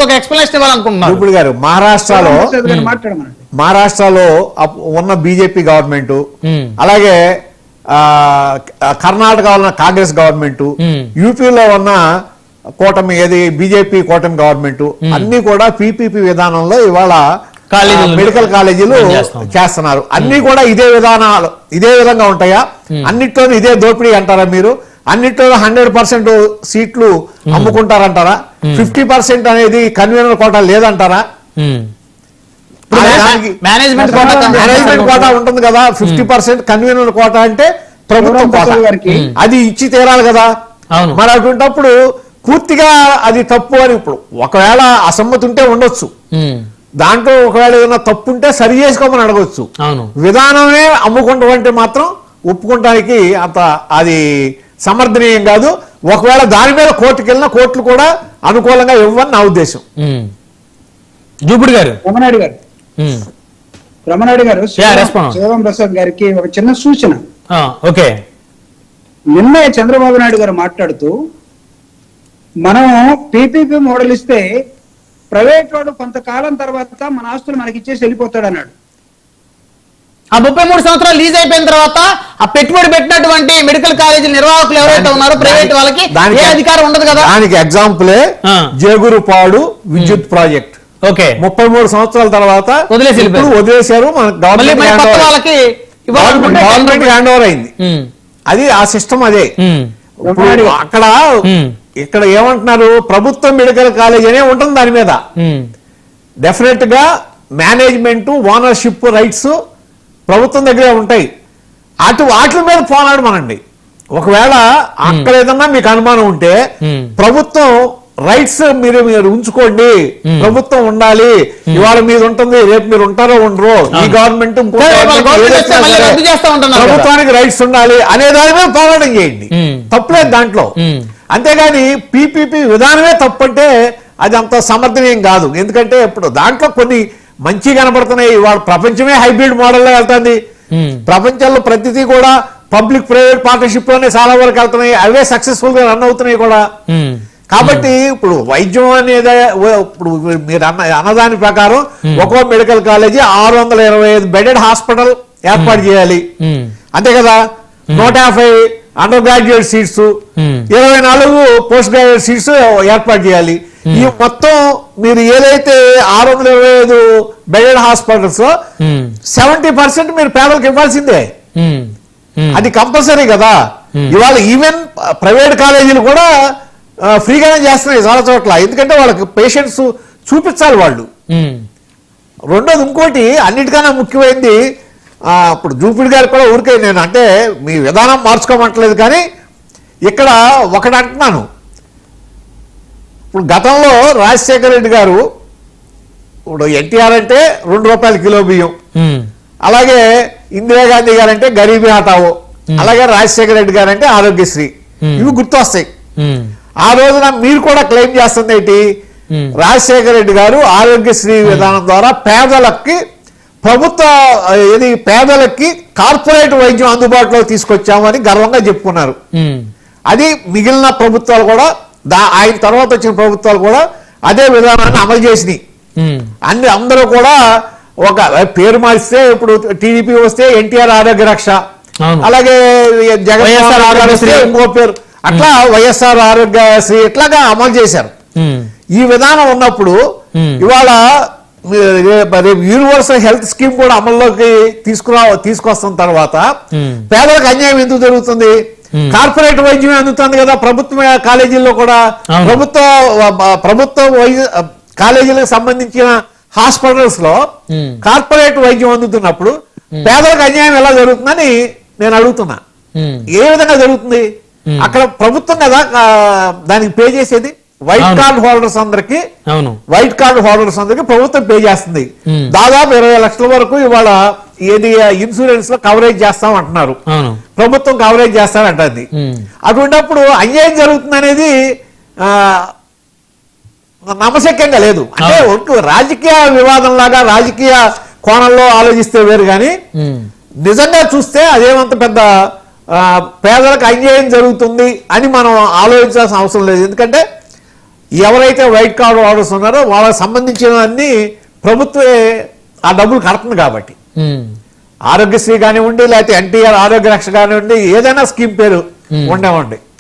ఒక ఎక్స్ప్లెనేషన్ ఇవ్వాలనుకుంటున్నారు ఇప్పుడు గారు. మహారాష్ట్రలో ఉన్న బీజేపీ గవర్నమెంట్, అలాగే కర్ణాటకలో ఉన్న కాంగ్రెస్ గవర్నమెంట్, యూపీలో ఉన్న కూటమి ఏది బీజేపీ కూటమి గవర్నమెంట్ అన్ని కూడా పీపీపీ విధానంలో ఇవాళ మెడికల్ కాలేజీలు చేస్తున్నారు. అన్ని కూడా ఇదే విధానాలు ఇదే విధంగా ఉంటాయా? అన్నిట్లోనూ ఇదే దోపిడీ అంటారా మీరు? అన్నిట్లో 100% సీట్లు అమ్ముకుంటారంటారా? 50% అనేది కన్వీనర్ కోటా లేదంటారా? మేనేజ్మెంట్ కోటా ఉంటుంది కదా. 50% కన్వీనర్ కోటా అంటే ప్రభుత్వం కోటా, అది ఇచ్చి తీరాలి కదా. మరి అటువంటిప్పుడు పూర్తిగా అది తప్పు అని ఇప్పుడు ఒకవేళ అసమ్మతి ఉంటే ఉండొచ్చు, దాంట్లో ఒకవేళ ఏదైనా తప్పు ఉంటే సరి చేసుకోమని అడగొచ్చు. విధానమే అమ్ముకుంటాం అంటే మాత్రం ఒప్పుకోవడానికి అంత అది సమర్థనీయం కాదు. ఒకవేళ దాని మీద కోర్టుకు వెళ్ళినా కోర్టులు కూడా అనుకూలంగా ఇవ్వని నా ఉద్దేశం. జూపుడు గారు, రమణాయుడు గారు, శివం ప్రసాద్ గారికి ఒక చిన్న సూచన. ఓకే, నిన్న చంద్రబాబు నాయుడు గారు మాట్లాడుతూ మనం పీపీపీ మోడల్ ఇస్తే ప్రైవేట్ వాడు కొంతకాలం తర్వాత మన ఆస్తులు మనకి ఇచ్చేసి వెళ్ళిపోతాడు అన్నాడు. ఆ 33 సంవత్సరాలు లీజ్ అయిపోయిన తర్వాత ఆ పెట్టుబడి పెట్టినటువంటి మెడికల్ కాలేజీ నిర్వాహకులు ఎవరైతే ఉన్నారో ప్రైవేట్ వాళ్ళకి ఏ అధికారం ఉండదు కదా. దానికి ఎగ్జాంపులే జేగురుపాడు విద్యుత్ ప్రాజెక్ట్. ఓకే, 33 సంవత్సరాల తర్వాత వదిలేశారు. గవర్నమెంట్ హ్యాండ్ ఓవర్ అయింది. అది ఆ సిస్టమ్ అదే. అక్కడ ఇక్కడ ఏమంటున్నారు, ప్రభుత్వం మెడికల్ కాలేజ్ అనే ఉంటుంది. దాని మీద డెఫినెట్ గా మేనేజ్మెంట్, ఓనర్షిప్ రైట్స్ ప్రభుత్వం దగ్గరే ఉంటాయి. వాటి మీద పోరాడమనండి. ఒకవేళ అక్కడ ఏదన్నా మీకు అనుమానం ఉంటే ప్రభుత్వం రైట్స్ మీరు ఉంచుకోండి, ప్రభుత్వం ఉండాలి. ఇవాళ మీద ఉంటుంది, రేపు మీరు ఉంటారో ఉండరో, ఈ గవర్నమెంట్ ప్రభుత్వానికి రైట్స్ ఉండాలి అనే దాని మీద పోరాటం చేయండి, తప్పులేదు దాంట్లో. అంతేగాని పీపీపీ విధానమే తప్పంటే అది అంత సమర్థనీయం కాదు. ఎందుకంటే ఇప్పుడు దాంట్లో కొన్ని మంచి కనబడుతున్నాయి. ఇవాళ ప్రపంచమే హైబ్రిడ్ మోడల్లో వెళ్తుంది. ప్రపంచంలో ప్రతిదీ కూడా పబ్లిక్ ప్రైవేట్ పార్ట్నర్షిప్ లోనే చాలా వరకు వెళ్తున్నాయి. అవే సక్సెస్ఫుల్ గా రన్ అవుతున్నాయి కూడా. కాబట్టి ఇప్పుడు వైద్యం అనేది ఇప్పుడు మీరు అన్నదాని ప్రకారం ఒక్కో మెడికల్ కాలేజీ 625 బెడెడ్ హాస్పిటల్ ఏర్పాటు చేయాలి, అంతే కదా. 150 under graduate seats, 24 post graduate seats ఏర్పాటు చేయాలి. ఈ మొత్తం మీరు ఏదైతే 625 బెడెడ్ హాస్పిటల్స్ 70% మీరు పేదలకు ఇవ్వాల్సిందే. అది కంపల్సరీ కదా. ఇవాళ ఈవెన్ ప్రైవేట్ కాలేజీలు కూడా ఫ్రీగానే చేస్తున్నాయి చాలా చోట్ల. ఎందుకంటే వాళ్ళకి పేషెంట్స్ చూపించాలి వాళ్ళు. రెండోది ఇంకోటి అన్నిటికన్నా ముఖ్యమైనది, ఇప్పుడు జూపిడి గారు కూడా ఊరికే నేను అంటే మీ విధానం మార్చుకోమంటలేదు, కానీ ఇక్కడ ఒకటి అంటున్నాను. ఇప్పుడు గతంలో రాజశేఖర రెడ్డి గారు, ఇప్పుడు ఎన్టీఆర్ అంటే ₹2 కిలో బియ్యం, అలాగే ఇందిరాగాంధీ గారు అంటే గరీబీ హఠావో, అలాగే రాజశేఖర రెడ్డి గారు అంటే ఆరోగ్యశ్రీ, ఇవి గుర్తొస్తాయి. ఆ రోజున మీరు కూడా క్లెయిమ్ చేస్తుంది ఏంటి, రాజశేఖర రెడ్డి గారు ఆరోగ్యశ్రీ విధానం ద్వారా పేదలకి కార్పొరేట్ వైద్యం అందుబాటులో తీసుకొచ్చామని గర్వంగా చెప్పుకున్నారు. అది మిగిలిన ప్రభుత్వాలు కూడా, ఆయన తర్వాత వచ్చిన ప్రభుత్వాలు కూడా అదే విధానాన్ని అమలు చేసినాయి. అందరూ కూడా ఒక పేరు మార్చితే ఇప్పుడు టీడీపీ వస్తే ఎన్టీఆర్ ఆరోగ్య రక్ష, అలాగే జగన్మోహన్ ఆరోగ్యశ్రీ ఇంకో పేరు, అట్లా వైఎస్ఆర్ ఆరోగ్యశ్రీ ఇట్లాగా అమలు చేశారు. ఈ విధానం ఉన్నప్పుడు ఇవాళ యూనివర్సల్ హెల్త్ స్కీమ్ కూడా అమల్లోకి తీసుకొస్తున్న తర్వాత పేదలకు అన్యాయం ఎందుకు జరుగుతుంది? కార్పొరేట్ వైద్యం అందుతుంది కదా ప్రభుత్వ కాలేజీల్లో కూడా. ప్రభుత్వ కాలేజీలకు సంబంధించిన హాస్పిటల్స్ లో కార్పొరేట్ వైద్యం అందుతున్నప్పుడు పేదలకు అన్యాయం ఎలా జరుగుతుందని నేను అడుగుతున్నా. ఏ విధంగా జరుగుతుంది? అక్కడ ప్రభుత్వం కదా దానికి పే చేసేది. వైట్ కార్డ్ హోల్డర్స్ అందరికి ప్రభుత్వం పే చేస్తుంది. దాదాపు 20 లక్షల వరకు ఇవాళ ఏది ఇన్సూరెన్స్ లో కవరేజ్ చేస్తాం అంటున్నారు, ప్రభుత్వం కవరేజ్ చేస్తారంటది. అటువంటిప్పుడు అన్యాయం జరుగుతుంది అనేది నమ్మశక్యంగా లేదు. అంటే రాజకీయ వివాదం లాగా రాజకీయ కోణంలో ఆలోచిస్తే వేరు, కానీ నిజంగా చూస్తే అదేమంత పెద్ద పేదలకు అన్యాయం జరుగుతుంది అని మనం ఆలోచించాల్సిన అవసరం లేదు. ఎందుకంటే ఎవరైతే వైట్ కార్డు హోల్డర్స్ ఉన్నారో వాళ్ళకి సంబంధించినవన్నీ ప్రభుత్వే ఆ డబ్బులు కడుతుంది కాబట్టి ఆరోగ్యశ్రీ కానివ్వండి లేకపోతే ఎన్టీఆర్ ఆరోగ్య రక్ష కానివ్వండి ఏదైనా స్కీమ్ పేరు ఉండేవండి